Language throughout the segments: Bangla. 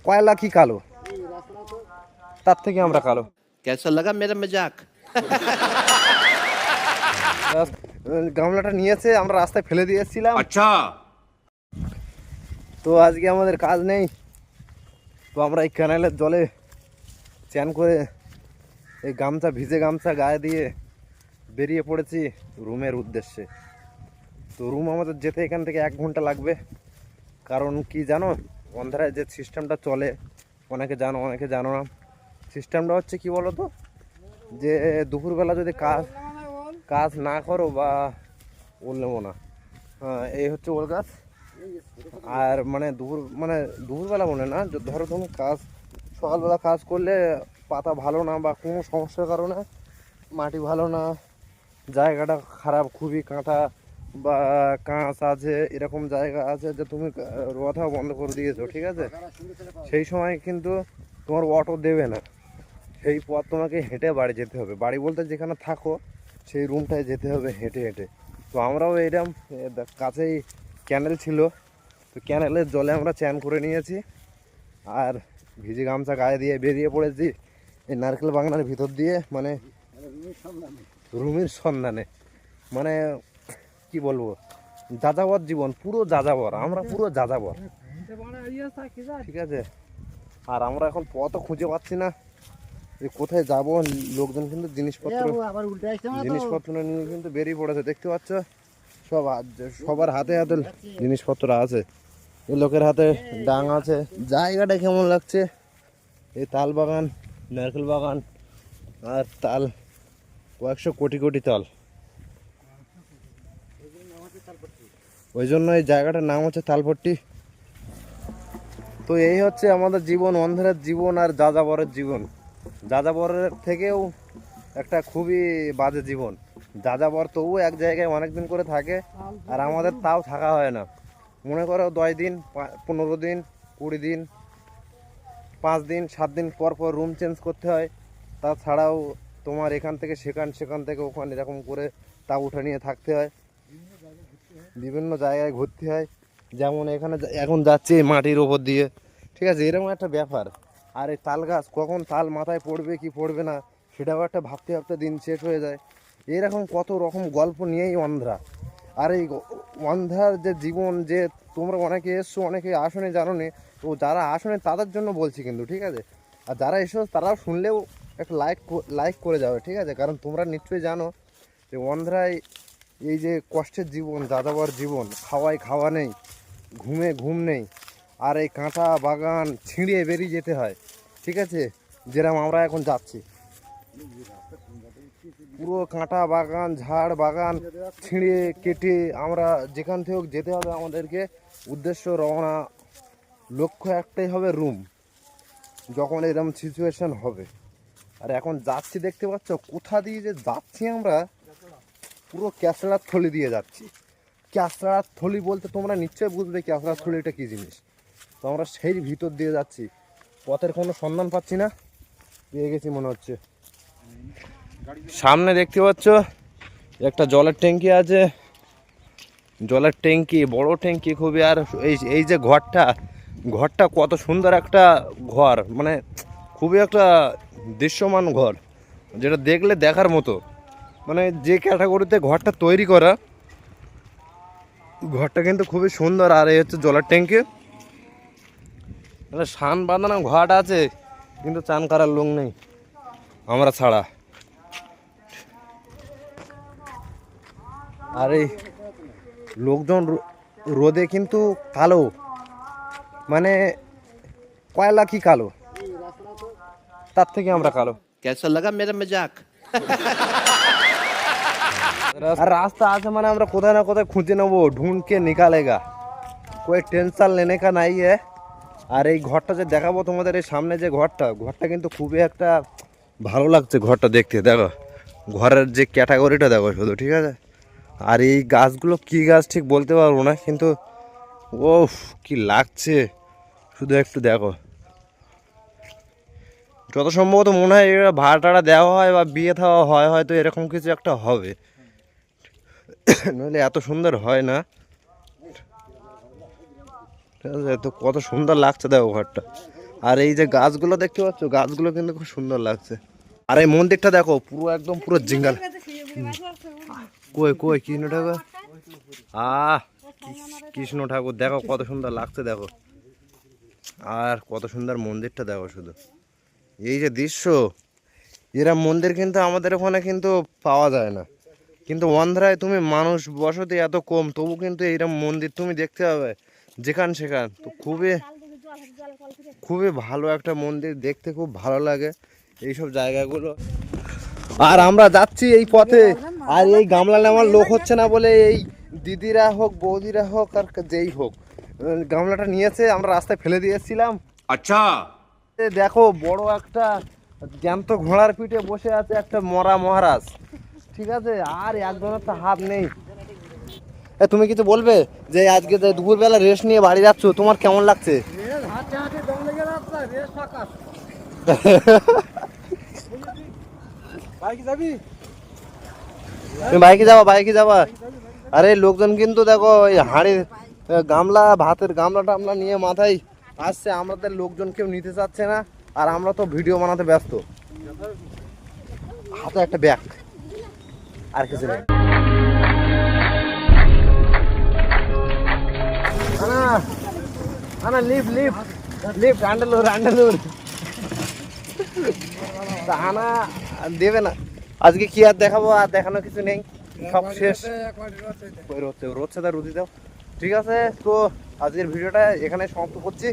কয়লা কি কালো, তার থেকে আমরা কালো। कैसा लगा मेरा मजाक? গামলাটা নিয়েছে, আমরা রাস্তায় ফেলে দিয়ে এসেছিলাম। अच्छा। তো আজকে আমাদের কাজ নেই, তো আমরা এই ক্যানেলের জলে চান করে এই গামছা, ভিজে গামছা গায়ে দিয়ে বেরিয়ে পড়েছি রুমের উদ্দেশ্যে। তো রুম আমাদের যেতে এখান থেকে 1 ঘন্টা লাগবে। কারণ কি জানো, অন্ধ্রায় যে সিস্টেমটা চলে, অনেকে জানো অনেকে জানো না। সিস্টেমটা হচ্ছে কি বলো তো, যে দুপুরবেলা যদি কাজ না করো বা ওল নেবো না, এই হচ্ছে ওল গাছ। আর মানে দুপুরবেলা মনে না, ধরো তুমি সকালবেলা কাজ করলে পাতা ভালো না বা কোনো সমস্যার কারণে মাটি ভালো না, জায়গাটা খারাপ, খুবই কাঁটা বা কাঁচ আছে, এরকম জায়গা আছে যে তুমি রোয়া বন্ধ করে দিয়েছো, ঠিক আছে, সেই সময় কিন্তু তোমার অটো দেবে না। সেই পথ তোমাকে হেঁটে বাড়ি যেতে হবে। বাড়ি বলতে যেখানে থাকো সেই রুমটায় যেতে হবে হেঁটে হেঁটে। তো আমরাও এরকম কাছেই ক্যানেল ছিল, তো ক্যানেলের জলে আমরা চান করে নিয়েছি আর ভিজে গামছা গায়ে দিয়ে বেরিয়ে পড়েছি এই নারকেল বাগানের ভিতর দিয়ে, মানে রুমের সন্ধানে। মানে কি বলবো, যাযাবর জীবন, পুরো যাযাবর, আমরা পুরো যাযাবর, ঠিক আছে। আর আমরা এখন পথও খুঁজে পাচ্ছি না যে কোথায় যাব। লোকজন কিন্তু জিনিসপত্র নিয়ে কিন্তু বেরিয়ে পড়েছে, দেখতে পাচ্ছ সবার হাতে হাতে জিনিসপত্র আছে। এই লোকের হাতে ডাং আছে। জায়গাটা কেমন লাগছে, এই তাল বাগান, নারকেল বাগান আর তাল, কয়েকশো কোটি কোটি তাল, ওই জন্য এই জায়গাটার নাম হচ্ছে তালপট্টি। তো এই হচ্ছে আমাদের জীবন, অন্ধ্রের জীবন আর যাযাবরের জীবন। যাযাবরের থেকেও একটা খুবই বাজে জীবন। যাযাবর তবু এক জায়গায় অনেক দিন করে থাকে, আর আমাদের তাও থাকা হয় না। মনে করো 10 দিন, 15 দিন, 20 দিন, 5 দিন, 7 দিন পর পর রুম চেঞ্জ করতে হয়। তাছাড়াও তোমার এখান থেকে সেখান থেকে ওখানে এরকম করে তা উঠে নিয়ে থাকতে হয়, বিভিন্ন জায়গায় ঘুরতে হয়। যেমন এখানে এখন যাচ্ছে মাটির ওপর দিয়ে, ঠিক আছে, এরকম একটা ব্যাপার। আর এই তাল গাছ কখন তাল মাথায় পড়বে কি পড়বে না, সেটাও একটা ভাবতে ভাবতে দিন শেষ হয়ে যায়। এরকম কত রকম গল্প নিয়েই অন্ধ্রা। আর এই অন্ধ্রার যে জীবন, যে তোমরা অনেকে এসছো অনেকে আসনে জানো নি, তো যারা আসনে তাদের জন্য বলছি কিন্তু, ঠিক আছে। আর যারা এসো তারাও শুনলেও একটা লাইক করে যাবে, ঠিক আছে। কারণ তোমরা নিশ্চয়ই জানো যে অন্ধ্রায় এই যে কষ্টের জীবন, যাযাবর জীবন, খাওয়া নেই, ঘুম নেই, আর এই কাঁটা বাগান ছিঁড়িয়ে বেরিয়ে যেতে হয়, ঠিক আছে। যেরকম আমরা এখন যাচ্ছি, পুরো কাঁটা বাগান, ঝাড় বাগান ছিঁড়ে কেটে আমরা যেখান থেকে যেতে হবে আমাদেরকে, উদ্দেশ্য রওনা, লক্ষ্য একটাই হবে রুম, যখন এরকম সিচুয়েশন হবে। আর এখন যাচ্ছি, দেখতে পাচ্ছ কোথা দিয়ে যে যাচ্ছি আমরা, পুরো ক্যাসড়ার থলি দিয়ে যাচ্ছি। ক্যাসড়ার থলি বলতে তোমরা নিশ্চয়ই বুঝবে ক্যাসড়ার থলিটা কী জিনিস। তো আমরা সেই ভিতর দিয়ে যাচ্ছি, পথের কোনো সন্ধান পাচ্ছি না, পেয়ে গেছি মনে হচ্ছে। সামনে দেখতে পাচ্ছ একটা জলের ট্যাঙ্কি আছে, জলের ট্যাঙ্কি, বড় ট্যাঙ্কি খুবই। আর এই যে ঘরটা কত সুন্দর একটা ঘর, মানে খুবই একটা দৃশ্যমান ঘর, যেটা দেখলে দেখার মতো। মানে যে ক্যাটাগরিতে ঘরটা তৈরি করা, ঘরটা কিন্তু খুবই সুন্দর। আর এই হচ্ছে জলের ট্যাঙ্কি, মানে সান বাঁধানো ঘাট আছে, কিন্তু চান করার লোক নেই আমরা ছাড়া। আর এই লোকজন রোদে কিন্তু কালো, মানে কয়লা কি কালো, তার থেকে আমরা কালো। कैसा लगा मेरा मजाक? আর রাস্তা আছে মানে আমরা কোথায় না কোথায় খুঁজে নেবো, ঢুঁড়কে নিকালেগা, কোই টেনশন লেনে কা নাই है। আর এই ঘরটা যে দেখাবো তোমাদের, এই সামনে যে ঘরটা কিন্তু খুবই একটা ভালো লাগছে ঘরটা দেখতে। দেখো ঘরের যে ক্যাটাগরিটা দেখো শুধু, ঠিক আছে। আর এই গাছগুলো কি গাছ ঠিক বলতে পারবো না, কিন্তু ও কি লাগছে শুধু একটু দেখো। যত সম্ভবত মনে হয় এরা ভাড়া টাড়া দেওয়া হয় বা বিয়ে থাওয়া হয়, হয়তো এরকম কিছু একটা হবে, নইলে এত সুন্দর হয় না, ঠিক আছে। তো কত সুন্দর লাগছে দেখো ঘরটা, আর এই যে গাছগুলো দেখতে পাচ্ছ, গাছগুলো কিন্তু খুব সুন্দর লাগছে। আর এই মন্দিরটা দেখো, পুরো একদম পুরো জিঙ্গাল। কই কই কৃষ্ণ ঠাকুর, কৃষ্ণ ঠাকুর দেখো কত সুন্দর লাগছে, দেখো। আর কত সুন্দর মন্দিরটা দেখো শুধু। এই যে দৃশ্য, এরা মন্দির কিন্তু আমাদের ওখানে কিন্তু পাওয়া যায় না, কিন্তু অন্ধ্রায় তুমি মানুষ বসতি এত কম, তবু কিন্তু এইরকম মন্দির তুমি দেখতে পাবে যেখান সেখান। তো খুবই খুবই ভালো একটা মন্দির, দেখতে খুব ভালো লাগে এইসব জায়গাগুলো। আর আমরা যাচ্ছি এই পথে, আর এই গামলা নেওয়ার লোক হচ্ছে না বলে এই দিদিরা হোক বৌদিরা হোক আর যেই হোক গামলাটা নিয়েছে, আমরা রাস্তায় ফেলে দিয়েছিলাম। अच्छा দেখো বড় একটা জ্যান্ত ঘোড়ার পিঠে বসে আছে একটা মরা মহারাজ, ঠিক আছে, আর একজনের তো হাত নেই। তুমি কিছু বলবে যে আজকে যে দুপুরবেলা রেস্ট নিয়ে বাড়ি যাচ্ছ, তোমার কেমন লাগছে? তুমি বাইকে যাবা, বাইকে যাবা? আরে লোকজন কিন্তু দেখো এই হাঁড়ির গামলা, ভাতের গামলা টামলা নিয়ে মাথায় আসছে, আমাদের লোকজন কেউ নিতে চাচ্ছে না, আর আমরা তো ভিডিও বানাতে ব্যস্ত। হাতে একটা ব্যাগ, আর কিছু নেই। আনা আনা লিফট লিফট লিফট, আন্ডালুর আন্ডালুর আনা দেবে না আজকে, কি আর দেখাবো, আর দেখানো কিছু নেই, সব শেষ। রোদছে তা রুদি দাও, ঠিক আছে। তো আজকের ভিডিওটা এখানে সমাপ্ত করছি।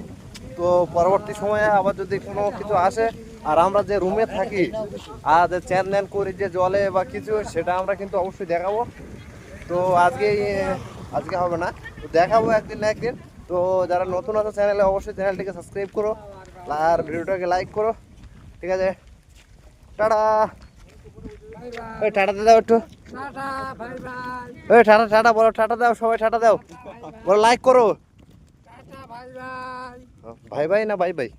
তো পরবর্তী সময়ে আবার যদি কোনো কিছু আসে, আর আমরা যে রুমে থাকি আর যে চ্যান ধ্যান করি যে জলে বা কিছু, সেটা আমরা কিন্তু অবশ্যই দেখাবো। তো আজকে হবে না, তো দেখাবো একদিন না একদিন। তো যারা নতুন আছে চ্যানেলে, অবশ্যই চ্যানেলটিকে সাবস্ক্রাইব করো আর ভিডিওটাকে লাইক করো, ঠিক আছে। টাটা, ওই টাটাতে দাও একটু, ওই টাটা টাটা বলো, টাটা দাও সবাই, টাটা দাও বলো, লাইক করো। ভাই ভাই না বাই বাই?